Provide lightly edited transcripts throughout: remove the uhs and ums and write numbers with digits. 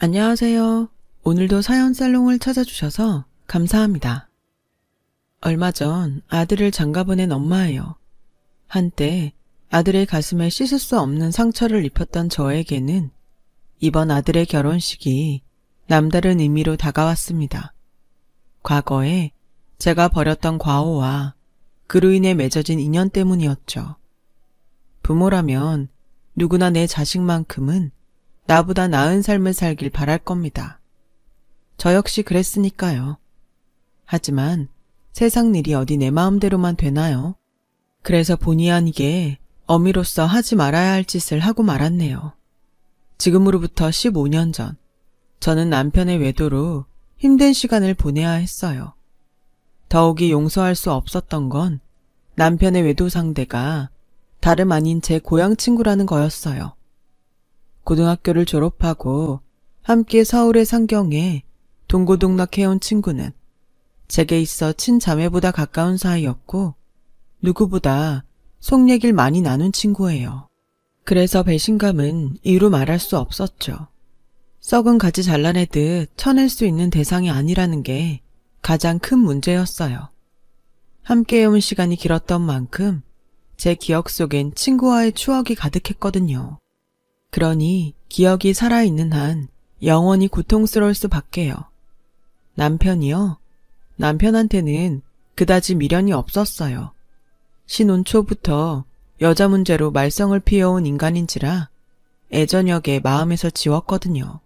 안녕하세요. 오늘도 사연 살롱을 찾아주셔서 감사합니다. 얼마 전 아들을 장가보낸 엄마예요. 한때 아들의 가슴에 씻을 수 없는 상처를 입혔던 저에게는 이번 아들의 결혼식이 남다른 의미로 다가왔습니다. 과거에 제가 벌였던 과오와 그로 인해 맺어진 인연 때문이었죠. 부모라면 누구나 내 자식만큼은 나보다 나은 삶을 살길 바랄 겁니다. 저 역시 그랬으니까요. 하지만 세상 일이 어디 내 마음대로만 되나요? 그래서 본의 아니게 어미로서 하지 말아야 할 짓을 하고 말았네요. 지금으로부터 15년 전, 저는 남편의 외도로 힘든 시간을 보내야 했어요. 더욱이 용서할 수 없었던 건 남편의 외도 상대가 다름 아닌 제 고향 친구라는 거였어요. 고등학교를 졸업하고 함께 서울의 상경에 동고동락해온 친구는 제게 있어 친자매보다 가까운 사이였고 누구보다 속 얘기를 많이 나눈 친구예요. 그래서 배신감은 이루 말할 수 없었죠. 썩은 가지 잘라내듯 쳐낼 수 있는 대상이 아니라는 게 가장 큰 문제였어요. 함께 해온 시간이 길었던 만큼 제 기억 속엔 친구와의 추억이 가득했거든요. 그러니 기억이 살아있는 한 영원히 고통스러울 수밖에요. 남편이요? 남편한테는 그다지 미련이 없었어요. 신혼 초부터 여자 문제로 말썽을 피워온 인간인지라 애저녁에 마음에서 지웠거든요.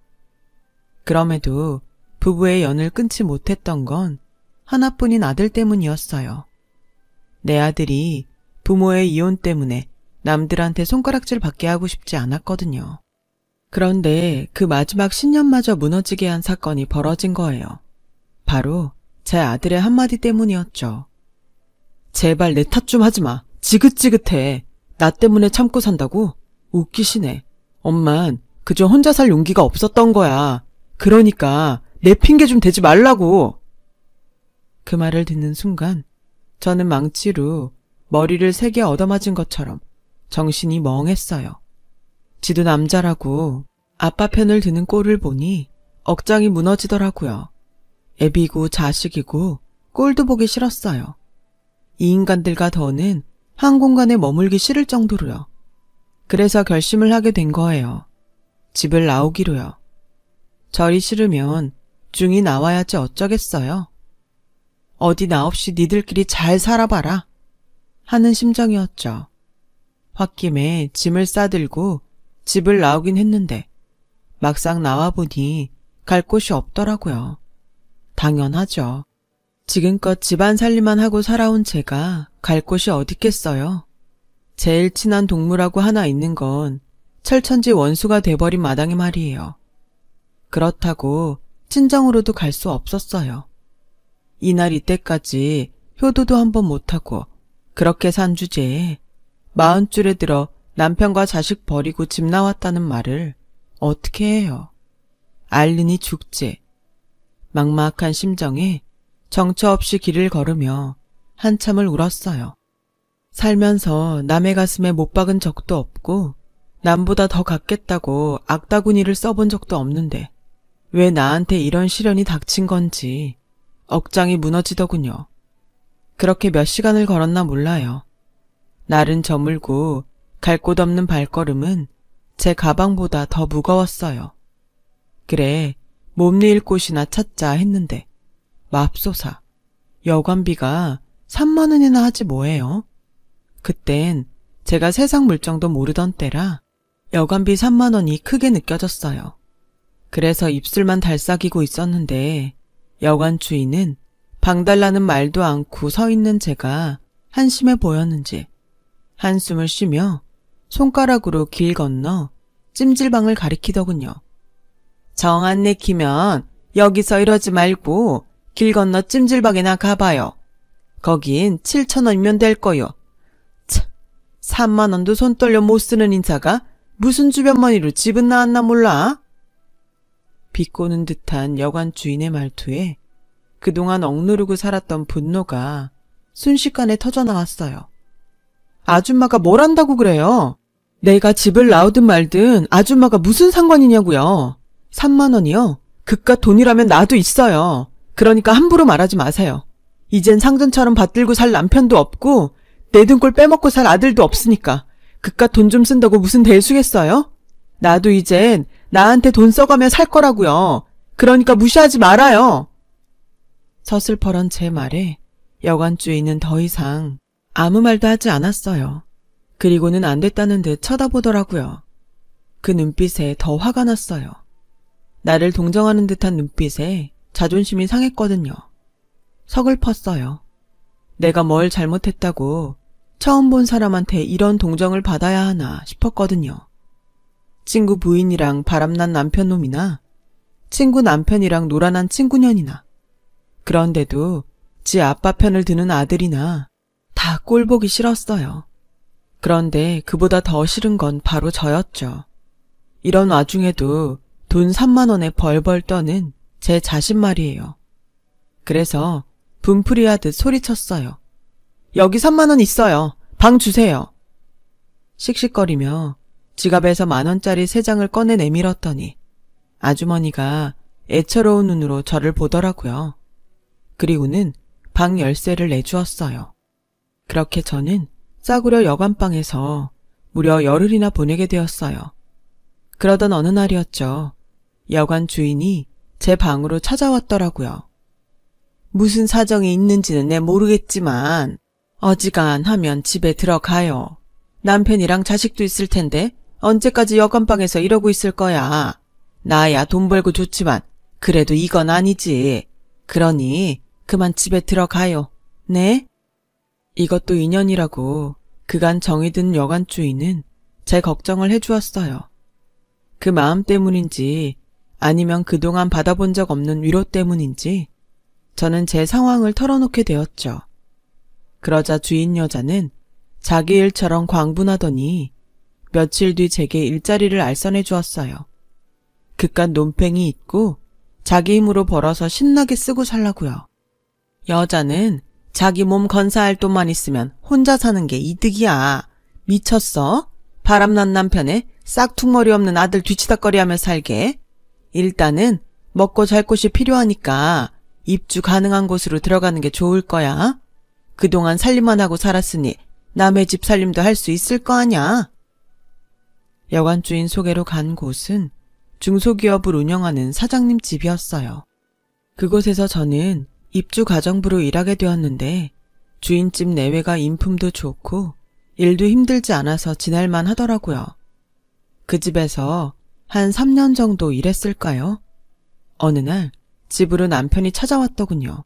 그럼에도 부부의 연을 끊지 못했던 건 하나뿐인 아들 때문이었어요. 내 아들이 부모의 이혼 때문에 남들한테 손가락질 받게 하고 싶지 않았거든요. 그런데 그 마지막 신념마저 무너지게 한 사건이 벌어진 거예요. 바로 제 아들의 한마디 때문이었죠. 제발 내 탓 좀 하지 마. 지긋지긋해. 나 때문에 참고 산다고? 웃기시네. 엄만 그저 혼자 살 용기가 없었던 거야. 그러니까 내 핑계 좀 대지 말라고. 그 말을 듣는 순간 저는 망치로 머리를 세게 얻어맞은 것처럼 정신이 멍했어요. 지도 남자라고 아빠 편을 드는 꼴을 보니 억장이 무너지더라고요. 애비고 자식이고 꼴도 보기 싫었어요. 이 인간들과 더는 한 공간에 머물기 싫을 정도로요. 그래서 결심을 하게 된 거예요. 집을 나오기로요. 저리 싫으면 중이 나와야지 어쩌겠어요. 어디 나 없이 니들끼리 잘 살아봐라 하는 심정이었죠. 홧김에 짐을 싸들고 집을 나오긴 했는데 막상 나와보니 갈 곳이 없더라고요. 당연하죠. 지금껏 집안 살림만 하고 살아온 제가 갈 곳이 어딨겠어요. 제일 친한 동물하고 하나 있는 건 철천지 원수가 돼버린 마당에 말이에요. 그렇다고 친정으로도 갈 수 없었어요. 이날 이때까지 효도도 한번 못하고 그렇게 산 주제에 40줄에 들어 남편과 자식 버리고 집 나왔다는 말을 어떻게 해요? 알르니 죽지. 막막한 심정에 정처 없이 길을 걸으며 한참을 울었어요. 살면서 남의 가슴에 못 박은 적도 없고 남보다 더 갖겠다고 악다구니를 써본 적도 없는데 왜 나한테 이런 시련이 닥친 건지 억장이 무너지더군요. 그렇게 몇 시간을 걸었나 몰라요. 날은 저물고 갈 곳 없는 발걸음은 제 가방보다 더 무거웠어요. 그래, 몸내일 곳이나 찾자 했는데 맙소사, 여관비가 3만 원이나 하지 뭐예요? 그땐 제가 세상 물정도 모르던 때라 여관비 3만 원이 크게 느껴졌어요. 그래서 입술만 달싹이고 있었는데 여관 주인은 방 달라는 말도 않고 서 있는 제가 한심해 보였는지 한숨을 쉬며 손가락으로 길 건너 찜질방을 가리키더군요. 정 안 내키면 여기서 이러지 말고 길 건너 찜질방에나 가봐요. 거긴 7,000원이면 될 거요. 참, 3만 원도 손 떨려 못 쓰는 인사가 무슨 주변머니로 집은 나왔나 몰라? 비꼬는 듯한 여관 주인의 말투에 그동안 억누르고 살았던 분노가 순식간에 터져나왔어요. 아줌마가 뭘 안다고 그래요? 내가 집을 나오든 말든 아줌마가 무슨 상관이냐고요. 3만 원이요? 그깟 돈이라면 나도 있어요. 그러니까 함부로 말하지 마세요. 이젠 상전처럼 받들고 살 남편도 없고 내 등골 빼먹고 살 아들도 없으니까 그깟 돈 좀 쓴다고 무슨 대수겠어요? 나도 이젠 나한테 돈 써가며 살 거라고요. 그러니까 무시하지 말아요. 서슬퍼런 제 말에 여관 주인은 더 이상 아무 말도 하지 않았어요. 그리고는 안 됐다는 듯 쳐다보더라고요. 그 눈빛에 더 화가 났어요. 나를 동정하는 듯한 눈빛에 자존심이 상했거든요. 서글펐어요. 내가 뭘 잘못했다고 처음 본 사람한테 이런 동정을 받아야 하나 싶었거든요. 친구 부인이랑 바람난 남편놈이나 친구 남편이랑 노란한 친구년이나 그런데도 지 아빠 편을 드는 아들이나 다 꼴보기 싫었어요. 그런데 그보다 더 싫은 건 바로 저였죠. 이런 와중에도 돈 3만 원에 벌벌 떠는 제 자신 말이에요. 그래서 분풀이하듯 소리쳤어요. 여기 3만 원 있어요. 방 주세요. 씩씩거리며 지갑에서 10,000원짜리 3장을 꺼내 내밀었더니 아주머니가 애처로운 눈으로 저를 보더라고요. 그리고는 방 열쇠를 내주었어요. 그렇게 저는 싸구려 여관방에서 무려 열흘이나 보내게 되었어요. 그러던 어느 날이었죠. 여관 주인이 제 방으로 찾아왔더라고요. 무슨 사정이 있는지는 내 모르겠지만 어지간하면 집에 들어가요. 남편이랑 자식도 있을 텐데 언제까지 여관방에서 이러고 있을 거야. 나야 돈 벌고 좋지만 그래도 이건 아니지. 그러니 그만 집에 들어가요. 네? 이것도 인연이라고 그간 정이 든 여관 주인은 제 걱정을 해주었어요. 그 마음 때문인지 아니면 그동안 받아본 적 없는 위로 때문인지 저는 제 상황을 털어놓게 되었죠. 그러자 주인 여자는 자기 일처럼 광분하더니 며칠 뒤 제게 일자리를 알선해 주었어요. 그깟 논팽이 있고 자기 힘으로 벌어서 신나게 쓰고 살라고요. 여자는 자기 몸 건사할 돈만 있으면 혼자 사는 게 이득이야. 미쳤어? 바람난 남편에 싹퉁머리 없는 아들 뒤치다꺼리하며 살게. 일단은 먹고 잘 곳이 필요하니까 입주 가능한 곳으로 들어가는 게 좋을 거야. 그동안 살림만 하고 살았으니 남의 집 살림도 할 수 있을 거 아냐. 여관 주인 소개로 간 곳은 중소기업을 운영하는 사장님 집이었어요. 그곳에서 저는 입주 가정부로 일하게 되었는데 주인집 내외가 인품도 좋고 일도 힘들지 않아서 지낼만 하더라고요. 그 집에서 한 3년 정도 일했을까요? 어느 날 집으로 남편이 찾아왔더군요.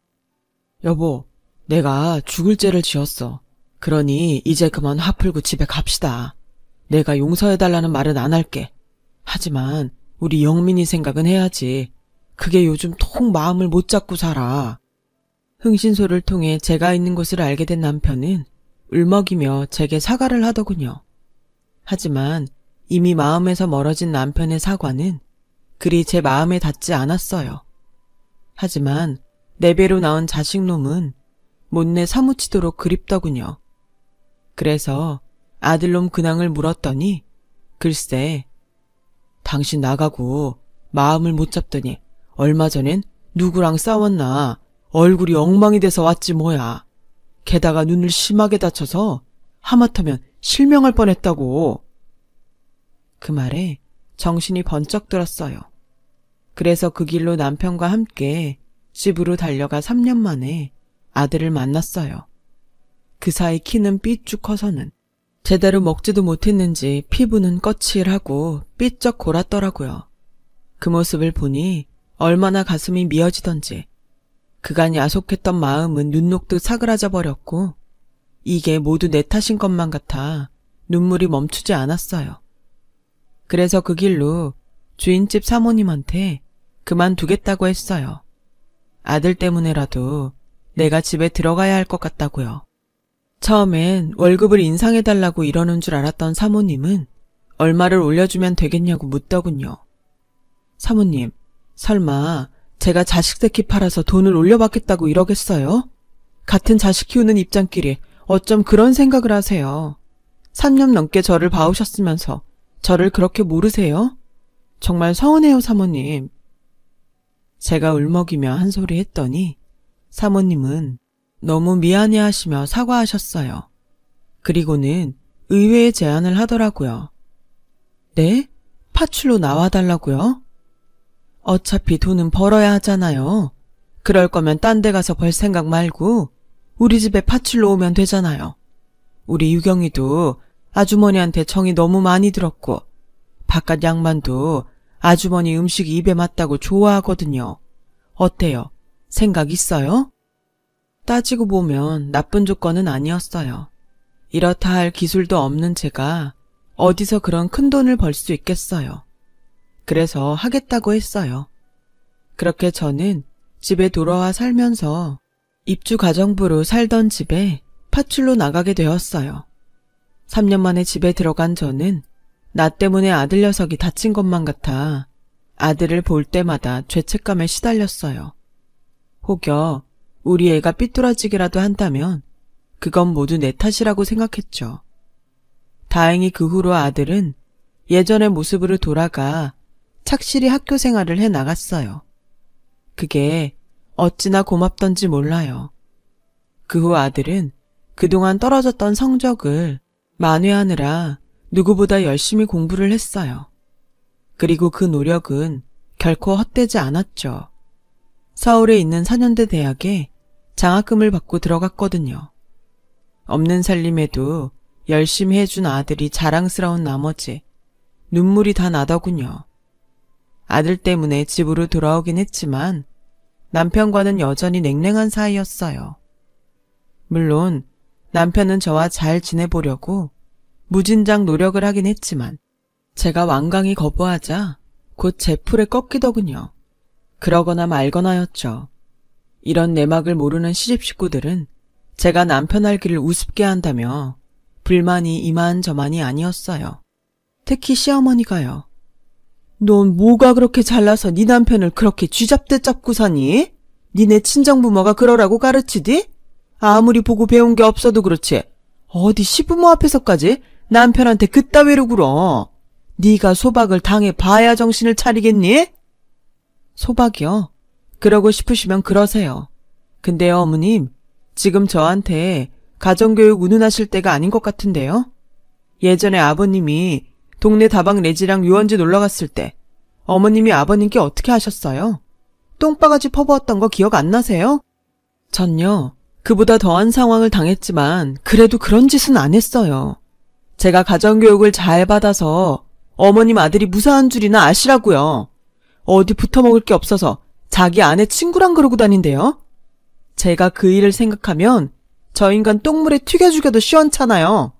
여보, 내가 죽을 죄를 지었어. 그러니 이제 그만 화 풀고 집에 갑시다. 내가 용서해달라는 말은 안 할게. 하지만 우리 영민이 생각은 해야지. 그게 요즘 통 마음을 못 잡고 살아. 흥신소를 통해 제가 있는 곳을 알게 된 남편은 울먹이며 제게 사과를 하더군요. 하지만 이미 마음에서 멀어진 남편의 사과는 그리 제 마음에 닿지 않았어요. 하지만 내 배로 낳은 자식놈은 못내 사무치도록 그립더군요. 그래서 아들놈 근황을 물었더니 글쎄, 당신 나가고 마음을 못 잡더니 얼마 전엔 누구랑 싸웠나 얼굴이 엉망이 돼서 왔지 뭐야. 게다가 눈을 심하게 다쳐서 하마터면 실명할 뻔했다고. 그 말에 정신이 번쩍 들었어요. 그래서 그 길로 남편과 함께 집으로 달려가 3년 만에 아들을 만났어요. 그 사이 키는 삐쭉 커서는 제대로 먹지도 못했는지 피부는 거칠하고 삐쩍 골았더라고요. 그 모습을 보니 얼마나 가슴이 미어지던지 그간 야속했던 마음은 눈 녹듯 사그라져 버렸고 이게 모두 내 탓인 것만 같아 눈물이 멈추지 않았어요. 그래서 그 길로 주인집 사모님한테 그만두겠다고 했어요. 아들 때문에라도 내가 집에 들어가야 할 것 같다고요. 처음엔 월급을 인상해달라고 이러는 줄 알았던 사모님은 얼마를 올려주면 되겠냐고 묻더군요. 사모님, 설마 제가 자식 새끼 팔아서 돈을 올려받겠다고 이러겠어요? 같은 자식 키우는 입장끼리 어쩜 그런 생각을 하세요. 3년 넘게 저를 봐오셨으면서 저를 그렇게 모르세요? 정말 서운해요, 사모님. 제가 울먹이며 한 소리 했더니 사모님은 너무 미안해하시며 사과하셨어요. 그리고는 의외의 제안을 하더라고요. 네? 파출로 나와달라고요? 어차피 돈은 벌어야 하잖아요. 그럴 거면 딴 데 가서 벌 생각 말고 우리 집에 파출로 오면 되잖아요. 우리 유경이도 아주머니한테 정이 너무 많이 들었고 바깥 양반도 아주머니 음식이 입에 맞다고 좋아하거든요. 어때요? 생각 있어요? 따지고 보면 나쁜 조건은 아니었어요. 이렇다 할 기술도 없는 제가 어디서 그런 큰 돈을 벌 수 있겠어요. 그래서 하겠다고 했어요. 그렇게 저는 집에 돌아와 살면서 입주 가정부로 살던 집에 파출로 나가게 되었어요. 3년 만에 집에 들어간 저는 나 때문에 아들 녀석이 다친 것만 같아 아들을 볼 때마다 죄책감에 시달렸어요. 혹여 우리 애가 삐뚤어지기라도 한다면 그건 모두 내 탓이라고 생각했죠. 다행히 그 후로 아들은 예전의 모습으로 돌아가 착실히 학교 생활을 해 나갔어요. 그게 어찌나 고맙던지 몰라요. 그 후 아들은 그동안 떨어졌던 성적을 만회하느라 누구보다 열심히 공부를 했어요. 그리고 그 노력은 결코 헛되지 않았죠. 서울에 있는 4년대 대학에 장학금을 받고 들어갔거든요. 없는 살림에도 열심히 해준 아들이 자랑스러운 나머지 눈물이 다 나더군요. 아들 때문에 집으로 돌아오긴 했지만 남편과는 여전히 냉랭한 사이였어요. 물론 남편은 저와 잘 지내보려고 무진장 노력을 하긴 했지만 제가 완강히 거부하자 곧 제 풀에 꺾이더군요. 그러거나 말거나였죠. 이런 내막을 모르는 시집 식구들은 제가 남편 알기를 우습게 한다며 불만이 이만저만이 아니었어요. 특히 시어머니가요. 넌 뭐가 그렇게 잘나서 네 남편을 그렇게 쥐잡듯 잡고 사니? 니네 친정부모가 그러라고 가르치디? 아무리 보고 배운 게 없어도 그렇지 어디 시부모 앞에서까지 남편한테 그따위로 굴어. 네가 소박을 당해봐야 정신을 차리겠니? 소박이요? 그러고 싶으시면 그러세요. 근데요, 어머님, 지금 저한테 가정교육 운운하실 때가 아닌 것 같은데요? 예전에 아버님이 동네 다방 레지랑 유원지 놀러갔을 때 어머님이 아버님께 어떻게 하셨어요? 똥바가지 퍼부었던 거 기억 안 나세요? 전요, 그보다 더한 상황을 당했지만 그래도 그런 짓은 안 했어요. 제가 가정교육을 잘 받아서 어머님 아들이 무사한 줄이나 아시라고요. 어디 붙어먹을 게 없어서 자기 아내 친구랑 그러고 다닌대요. 제가 그 일을 생각하면 저 인간 똥물에 튀겨 죽여도 시원찮아요.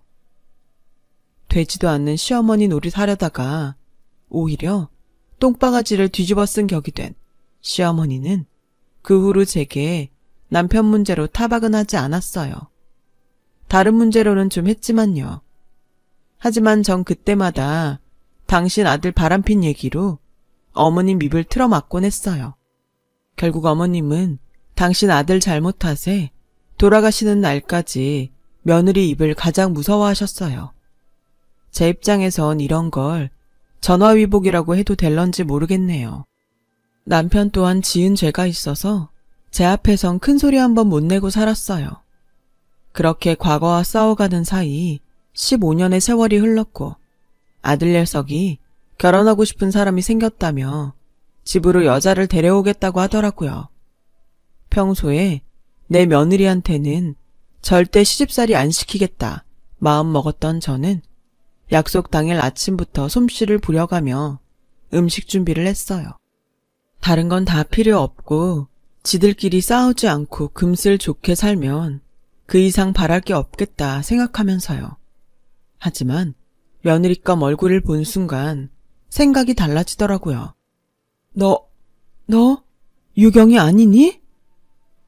되지도 않는 시어머니 노릇 하려다가 오히려 똥바가지를 뒤집어 쓴 격이 된 시어머니는 그 후로 제게 남편 문제로 타박은 하지 않았어요. 다른 문제로는 좀 했지만요. 하지만 전 그때마다 당신 아들 바람핀 얘기로 어머님 입을 틀어막곤 했어요. 결국 어머님은 당신 아들 잘못 탓에 돌아가시는 날까지 며느리 입을 가장 무서워하셨어요. 제 입장에선 이런 걸 전화위복이라고 해도 될런지 모르겠네요. 남편 또한 지은 죄가 있어서 제 앞에선 큰 소리 한번 못 내고 살았어요. 그렇게 과거와 싸워가는 사이 15년의 세월이 흘렀고 아들 녀석이 결혼하고 싶은 사람이 생겼다며 집으로 여자를 데려오겠다고 하더라고요. 평소에 내 며느리한테는 절대 시집살이 안 시키겠다 마음 먹었던 저는 약속 당일 아침부터 솜씨를 부려가며 음식 준비를 했어요. 다른 건 다 필요 없고 지들끼리 싸우지 않고 금슬 좋게 살면 그 이상 바랄 게 없겠다 생각하면서요. 하지만 며느리감 얼굴을 본 순간 생각이 달라지더라고요. 너 유경이 아니니?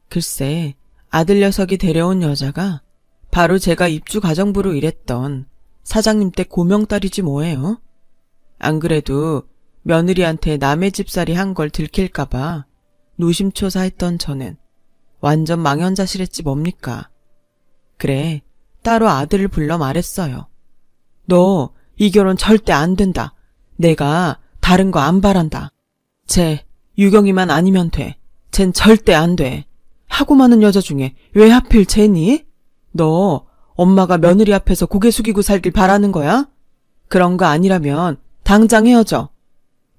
글쎄, 아들 녀석이 데려온 여자가 바로 제가 입주 가정부로 일했던 사장님 댁 고명딸이지 뭐예요. 안 그래도 며느리한테 남의 집살이 한 걸 들킬까봐 노심초사했던 저는 완전 망연자실했지 뭡니까. 그래, 따로 아들을 불러 말했어요. 너 이 결혼 절대 안 된다. 내가 다른 거 안 바란다. 쟤 유경이만 아니면 돼. 쟨 절대 안 돼. 하고 많은 여자 중에 왜 하필 쟤니? 너 엄마가 며느리 앞에서 고개 숙이고 살길 바라는 거야? 그런 거 아니라면 당장 헤어져.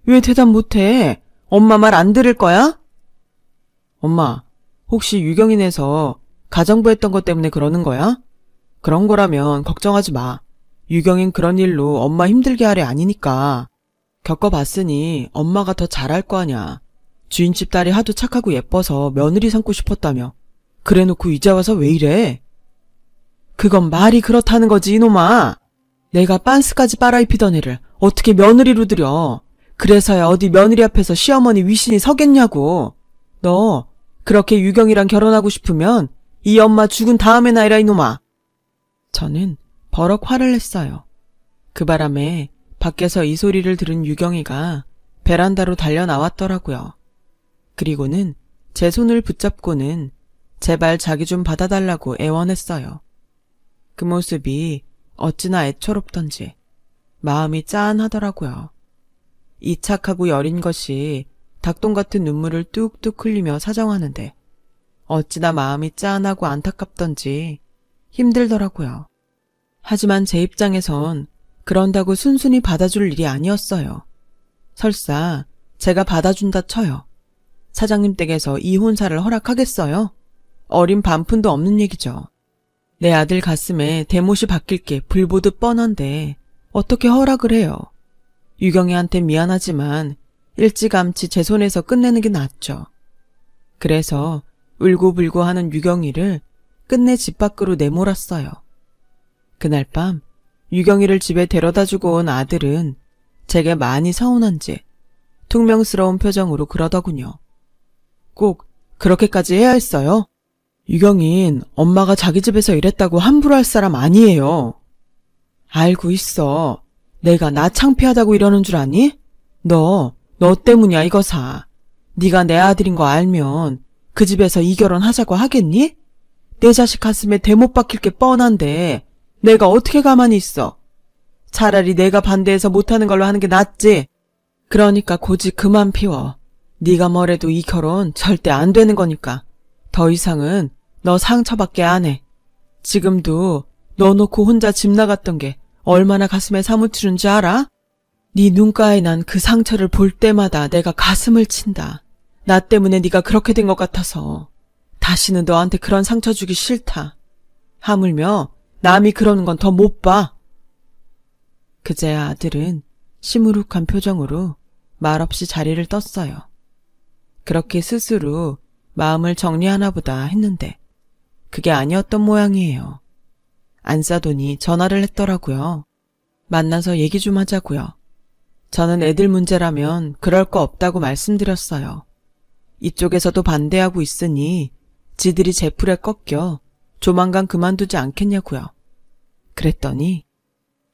왜 대답 못해? 엄마 말 안 들을 거야? 엄마, 혹시 유경이네서 가정부 했던 것 때문에 그러는 거야? 그런 거라면 걱정하지 마. 유경인 그런 일로 엄마 힘들게 하래 아니니까. 겪어봤으니 엄마가 더 잘할 거 아냐. 주인집 딸이 하도 착하고 예뻐서 며느리 삼고 싶었다며. 그래놓고 이제 와서 왜 이래? 그건 말이 그렇다는 거지 이놈아. 내가 빤스까지 빨아입히던 애를 어떻게 며느리로 들여. 그래서야 어디 며느리 앞에서 시어머니 위신이 서겠냐고. 너 그렇게 유경이랑 결혼하고 싶으면 이 엄마 죽은 다음에 나이라 이놈아. 저는 버럭 화를 냈어요. 그 바람에 밖에서 이 소리를 들은 유경이가 베란다로 달려나왔더라고요. 그리고는 제 손을 붙잡고는 제발 자기 좀 받아달라고 애원했어요. 그 모습이 어찌나 애처롭던지 마음이 짠하더라고요. 이 착하고 여린 것이 닭똥 같은 눈물을 뚝뚝 흘리며 사정하는데 어찌나 마음이 짠하고 안타깝던지 힘들더라고요. 하지만 제 입장에선 그런다고 순순히 받아줄 일이 아니었어요. 설사 제가 받아준다 쳐요. 사장님 댁에서 이혼사를 허락하겠어요? 어린 반푼도 없는 얘기죠. 내 아들 가슴에 대못이 박힐 게 불보듯 뻔한데 어떻게 허락을 해요. 유경이한테 미안하지만 일찌감치 제 손에서 끝내는 게 낫죠. 그래서 울고불고 하는 유경이를 끝내 집 밖으로 내몰았어요. 그날 밤 유경이를 집에 데려다주고 온 아들은 제게 많이 서운한지 퉁명스러운 표정으로 그러더군요. 꼭 그렇게까지 해야 했어요? 유경인 엄마가 자기 집에서 일했다고 함부로 할 사람 아니에요. 알고 있어. 내가 나 창피하다고 이러는 줄 아니? 너 때문이야 이거사. 네가 내 아들인 거 알면 그 집에서 이 결혼 하자고 하겠니? 내 자식 가슴에 대못 박힐 게 뻔한데 내가 어떻게 가만히 있어. 차라리 내가 반대해서 못하는 걸로 하는 게 낫지. 그러니까 고집 그만 피워. 네가 뭐래도 이 결혼 절대 안 되는 거니까. 더 이상은 너 상처밖에 안 해. 지금도 너 놓고 혼자 집 나갔던 게 얼마나 가슴에 사무치는지 알아? 네 눈가에 난 그 상처를 볼 때마다 내가 가슴을 친다. 나 때문에 네가 그렇게 된 것 같아서. 다시는 너한테 그런 상처 주기 싫다. 하물며 남이 그러는 건 더 못 봐. 그제야 아들은 시무룩한 표정으로 말없이 자리를 떴어요. 그렇게 스스로 마음을 정리하나 보다 했는데 그게 아니었던 모양이에요. 안싸돈이 전화를 했더라고요. 만나서 얘기 좀 하자고요. 저는 애들 문제라면 그럴 거 없다고 말씀드렸어요. 이쪽에서도 반대하고 있으니 지들이 제 풀에 꺾여 조만간 그만두지 않겠냐고요. 그랬더니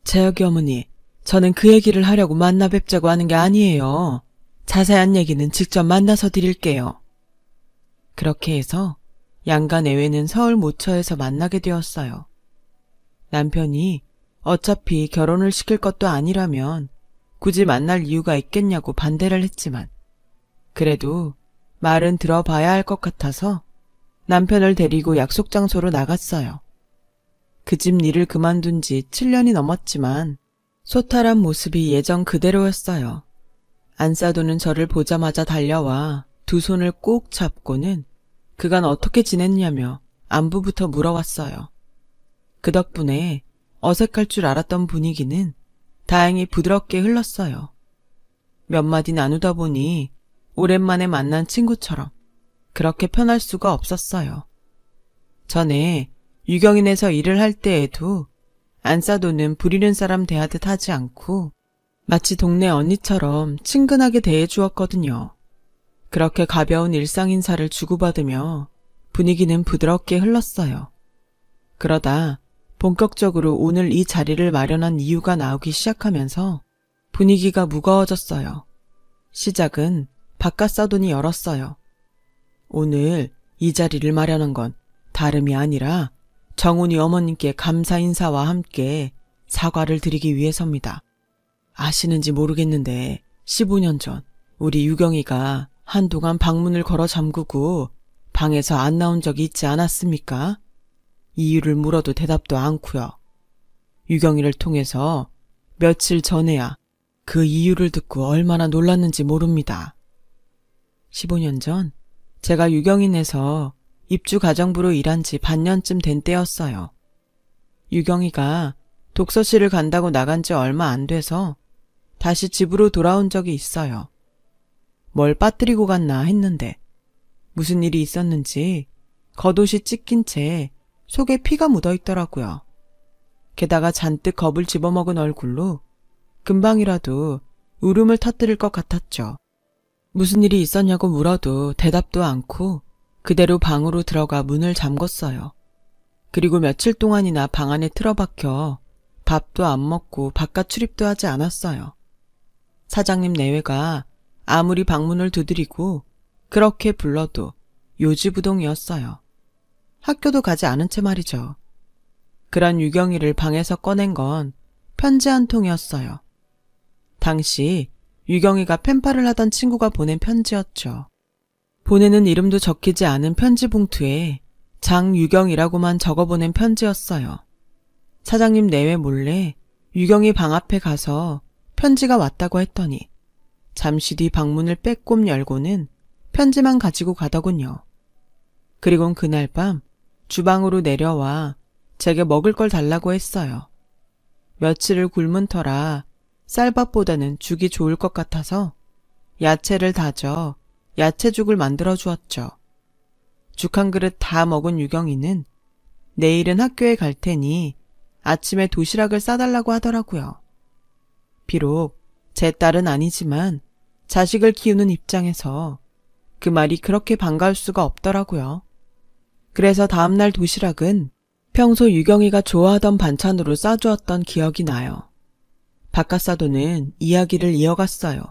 재혁이 어머니, 저는 그 얘기를 하려고 만나 뵙자고 하는 게 아니에요. 자세한 얘기는 직접 만나서 드릴게요. 그렇게 해서 양가 내외는 서울 모처에서 만나게 되었어요. 남편이 어차피 결혼을 시킬 것도 아니라면 굳이 만날 이유가 있겠냐고 반대를 했지만 그래도 말은 들어봐야 할 것 같아서 남편을 데리고 약속 장소로 나갔어요. 그 집 일을 그만둔 지 7년이 넘었지만 소탈한 모습이 예전 그대로였어요. 안싸도는 저를 보자마자 달려와 두 손을 꼭 잡고는 그간 어떻게 지냈냐며 안부부터 물어왔어요. 그 덕분에 어색할 줄 알았던 분위기는 다행히 부드럽게 흘렀어요. 몇 마디 나누다 보니 오랜만에 만난 친구처럼 그렇게 편할 수가 없었어요. 전에 유경인에서 일을 할 때에도 안싸도는 부리는 사람 대하듯 하지 않고 마치 동네 언니처럼 친근하게 대해주었거든요. 그렇게 가벼운 일상 인사를 주고받으며 분위기는 부드럽게 흘렀어요. 그러다 본격적으로 오늘 이 자리를 마련한 이유가 나오기 시작하면서 분위기가 무거워졌어요. 시작은 바깥사돈이 열었어요. 오늘 이 자리를 마련한 건 다름이 아니라 정훈이 어머님께 감사 인사와 함께 사과를 드리기 위해서입니다. 아시는지 모르겠는데 15년 전 우리 유경이가 한동안 방문을 걸어 잠그고 방에서 안 나온 적이 있지 않았습니까? 이유를 물어도 대답도 않고요. 유경이를 통해서 며칠 전에야 그 이유를 듣고 얼마나 놀랐는지 모릅니다. 15년 전 제가 유경인에서 입주가정부로 일한 지 반년쯤 된 때였어요. 유경이가 독서실을 간다고 나간 지 얼마 안 돼서 다시 집으로 돌아온 적이 있어요. 뭘 빠뜨리고 갔나 했는데 무슨 일이 있었는지 겉옷이 찢긴 채 속에 피가 묻어 있더라고요. 게다가 잔뜩 겁을 집어먹은 얼굴로 금방이라도 울음을 터뜨릴 것 같았죠. 무슨 일이 있었냐고 물어도 대답도 않고 그대로 방으로 들어가 문을 잠궜어요. 그리고 며칠 동안이나 방 안에 틀어박혀 밥도 안 먹고 바깥 출입도 하지 않았어요. 사장님 내외가 아무리 방문을 두드리고 그렇게 불러도 요지부동이었어요. 학교도 가지 않은 채 말이죠. 그런 유경이를 방에서 꺼낸 건 편지 한 통이었어요. 당시 유경이가 펜팔을 하던 친구가 보낸 편지였죠. 보내는 이름도 적히지 않은 편지 봉투에 장유경이라고만 적어보낸 편지였어요. 사장님 내외 몰래 유경이 방 앞에 가서 편지가 왔다고 했더니 잠시 뒤 방문을 빼꼼 열고는 편지만 가지고 가더군요. 그리곤 그날 밤 주방으로 내려와 제게 먹을 걸 달라고 했어요. 며칠을 굶은 터라 쌀밥보다는 죽이 좋을 것 같아서 야채를 다져 야채죽을 만들어 주었죠. 죽 한 그릇 다 먹은 유경이는 내일은 학교에 갈 테니 아침에 도시락을 싸달라고 하더라고요. 비록 제 딸은 아니지만 자식을 키우는 입장에서 그 말이 그렇게 반가울 수가 없더라고요. 그래서 다음날 도시락은 평소 유경이가 좋아하던 반찬으로 싸주었던 기억이 나요. 바깥사도는 이야기를 이어갔어요.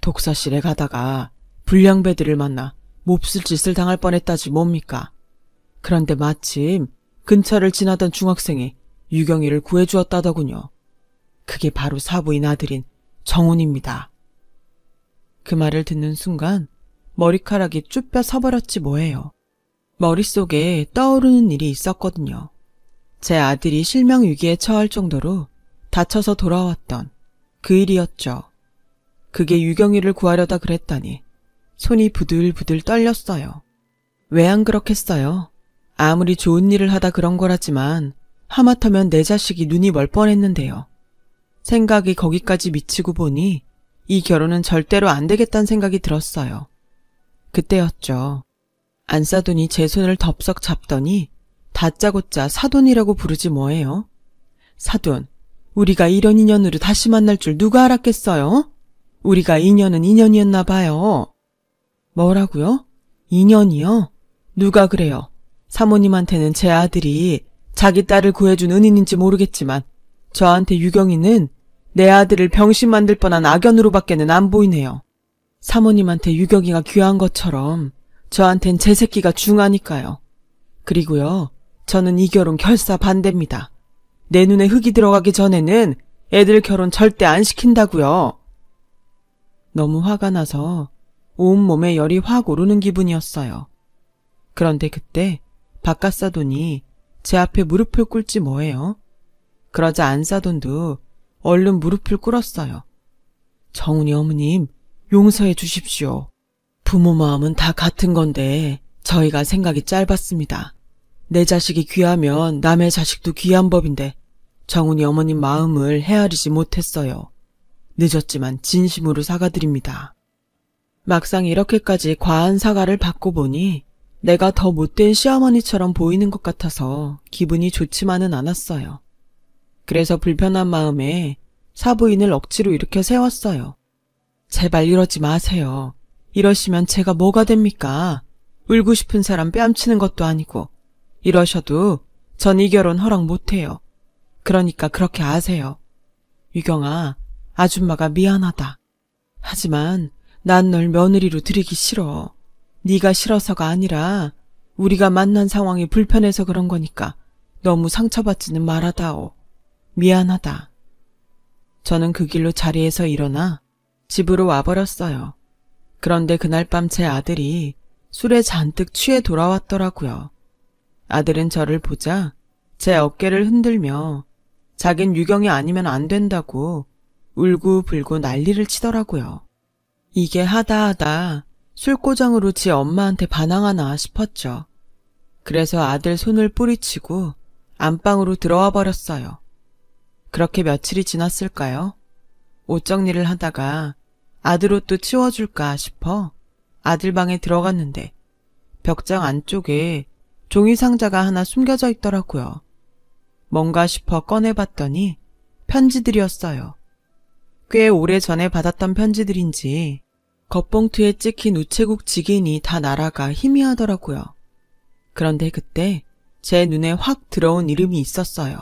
독서실에 가다가 불량배들을 만나 몹쓸 짓을 당할 뻔했다지 뭡니까? 그런데 마침 근처를 지나던 중학생이 유경이를 구해주었다더군요. 그게 바로 사부인 아들인 정훈입니다. 그 말을 듣는 순간 머리카락이 쭈뼛 서버렸지 뭐예요. 머릿속에 떠오르는 일이 있었거든요. 제 아들이 실명위기에 처할 정도로 다쳐서 돌아왔던 그 일이었죠. 그게 유경이를 구하려다 그랬다니 손이 부들부들 떨렸어요. 왜 안 그렇겠어요? 아무리 좋은 일을 하다 그런 거라지만 하마터면 내 자식이 눈이 멀 뻔했는데요. 생각이 거기까지 미치고 보니 이 결혼은 절대로 안 되겠다는 생각이 들었어요. 그때였죠. 안사돈이 제 손을 덥석 잡더니 다짜고짜 사돈이라고 부르지 뭐예요. 사돈, 우리가 이런 인연으로 다시 만날 줄 누가 알았겠어요? 우리가 인연은 인연이었나 봐요. 뭐라고요? 인연이요? 누가 그래요? 사모님한테는 제 아들이 자기 딸을 구해준 은인인지 모르겠지만 저한테 유경이는 내 아들을 병신 만들 뻔한 악연으로밖에는 안 보이네요. 사모님한테 유경이가 귀한 것처럼 저한텐 제 새끼가 중하니까요. 그리고요, 저는 이 결혼 결사 반대입니다. 내 눈에 흙이 들어가기 전에는 애들 결혼 절대 안 시킨다고요. 너무 화가 나서 온몸에 열이 확 오르는 기분이었어요. 그런데 그때 바깥사돈이 제 앞에 무릎을 꿇지 뭐예요. 그러자 안사돈도 얼른 무릎을 꿇었어요. 정훈이 어머님, 용서해 주십시오. 부모 마음은 다 같은 건데 저희가 생각이 짧았습니다. 내 자식이 귀하면 남의 자식도 귀한 법인데 정훈이 어머님 마음을 헤아리지 못했어요. 늦었지만 진심으로 사과드립니다. 막상 이렇게까지 과한 사과를 받고 보니 내가 더 못된 시어머니처럼 보이는 것 같아서 기분이 좋지만은 않았어요. 그래서 불편한 마음에 사부인을 억지로 일으켜 세웠어요. 제발 이러지 마세요. 이러시면 제가 뭐가 됩니까? 울고 싶은 사람 뺨치는 것도 아니고 이러셔도 전 이 결혼 허락 못해요. 그러니까 그렇게 아세요. 유경아, 아줌마가 미안하다. 하지만 난 널 며느리로 들이기 싫어. 네가 싫어서가 아니라 우리가 만난 상황이 불편해서 그런 거니까 너무 상처받지는 말아다오. 미안하다. 저는 그 길로 자리에서 일어나 집으로 와버렸어요. 그런데 그날 밤 제 아들이 술에 잔뜩 취해 돌아왔더라고요. 아들은 저를 보자 제 어깨를 흔들며 자긴 유경이 아니면 안 된다고 울고불고 난리를 치더라고요. 이게 하다 술고장으로 지 엄마한테 반항하나 싶었죠. 그래서 아들 손을 뿌리치고 안방으로 들어와 버렸어요. 그렇게 며칠이 지났을까요? 옷 정리를 하다가 아들 옷도 치워줄까 싶어 아들 방에 들어갔는데 벽장 안쪽에 종이 상자가 하나 숨겨져 있더라고요. 뭔가 싶어 꺼내봤더니 편지들이었어요. 꽤 오래전에 받았던 편지들인지 겉봉투에 찍힌 우체국 직인이 다 날아가 희미하더라고요. 그런데 그때 제 눈에 확 들어온 이름이 있었어요.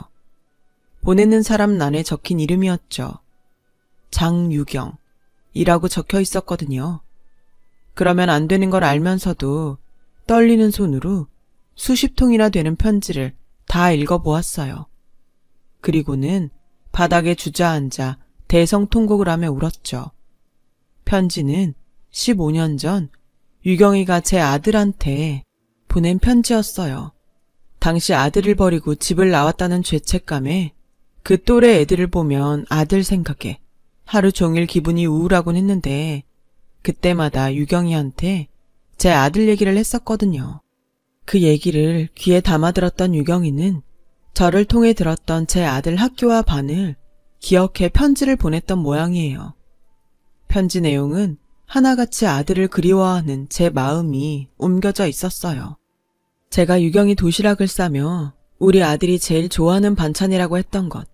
보내는 사람 난에 적힌 이름이었죠. 장유경이라고 적혀 있었거든요. 그러면 안 되는 걸 알면서도 떨리는 손으로 수십 통이나 되는 편지를 다 읽어보았어요. 그리고는 바닥에 주저앉아 대성통곡을 하며 울었죠. 편지는 15년 전 유경이가 제 아들한테 보낸 편지였어요. 당시 아들을 버리고 집을 나왔다는 죄책감에 그 또래 애들을 보면 아들 생각에 하루 종일 기분이 우울하곤 했는데 그때마다 유경이한테 제 아들 얘기를 했었거든요. 그 얘기를 귀에 담아들었던 유경이는 저를 통해 들었던 제 아들 학교와 반을 기억해 편지를 보냈던 모양이에요. 편지 내용은 하나같이 아들을 그리워하는 제 마음이 옮겨져 있었어요. 제가 유경이 도시락을 싸며 우리 아들이 제일 좋아하는 반찬이라고 했던 것,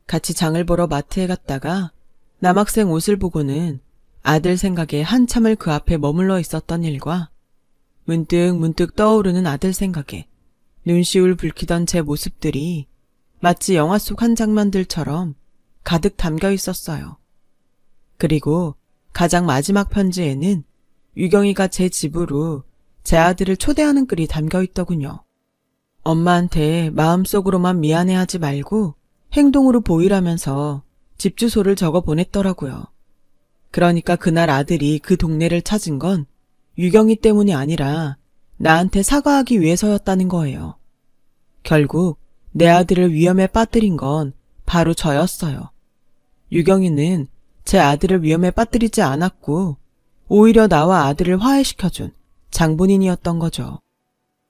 같이 장을 보러 마트에 갔다가 남학생 옷을 보고는 아들 생각에 한참을 그 앞에 머물러 있었던 일과 문득 떠오르는 아들 생각에 눈시울 붉히던 제 모습들이 마치 영화 속 한 장면들처럼 가득 담겨 있었어요. 그리고 가장 마지막 편지에는 유경이가 제 집으로 제 아들을 초대하는 글이 담겨 있더군요. 엄마한테 마음속으로만 미안해하지 말고 행동으로 보이라면서 집 주소를 적어 보냈더라고요. 그러니까 그날 아들이 그 동네를 찾은 건 유경이 때문이 아니라 나한테 사과하기 위해서였다는 거예요. 결국 내 아들을 위험에 빠뜨린 건 바로 저였어요. 유경이는 제 아들을 위험에 빠뜨리지 않았고 오히려 나와 아들을 화해시켜준 장본인이었던 거죠.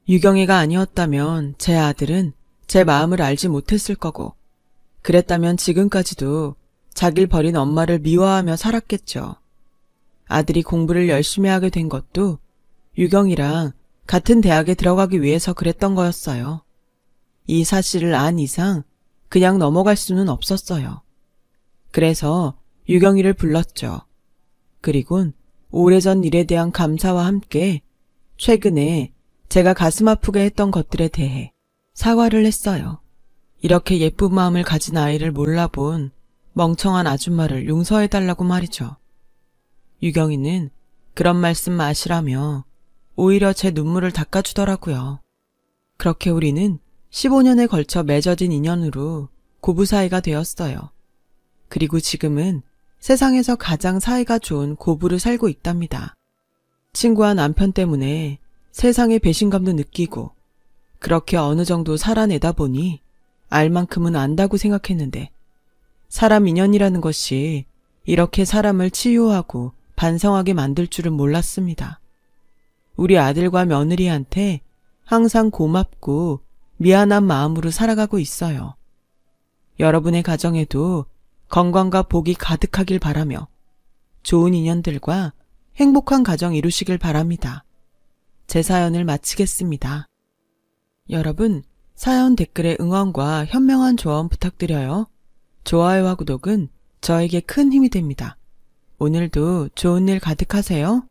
유경이가 아니었다면 제 아들은 제 마음을 알지 못했을 거고 그랬다면 지금까지도 자길 버린 엄마를 미워하며 살았겠죠. 아들이 공부를 열심히 하게 된 것도 유경이랑 같은 대학에 들어가기 위해서 그랬던 거였어요. 이 사실을 안 이상 그냥 넘어갈 수는 없었어요. 그래서 유경이를 불렀죠. 그리곤 오래전 일에 대한 감사와 함께 최근에 제가 가슴 아프게 했던 것들에 대해 사과를 했어요. 이렇게 예쁜 마음을 가진 아이를 몰라본 멍청한 아줌마를 용서해달라고 말이죠. 유경이는 그런 말씀 마시라며 오히려 제 눈물을 닦아주더라고요. 그렇게 우리는 15년에 걸쳐 맺어진 인연으로 고부 사이가 되었어요. 그리고 지금은 세상에서 가장 사이가 좋은 고부를 살고 있답니다. 친구와 남편 때문에 세상의 배신감도 느끼고 그렇게 어느 정도 살아내다 보니 알 만큼은 안다고 생각했는데 사람 인연이라는 것이 이렇게 사람을 치유하고 반성하게 만들 줄은 몰랐습니다. 우리 아들과 며느리한테 항상 고맙고 미안한 마음으로 살아가고 있어요. 여러분의 가정에도 건강과 복이 가득하길 바라며 좋은 인연들과 행복한 가정 이루시길 바랍니다. 제 사연을 마치겠습니다. 여러분, 사연 댓글에 응원과 현명한 조언 부탁드려요. 좋아요와 구독은 저에게 큰 힘이 됩니다. 오늘도 좋은 일 가득하세요.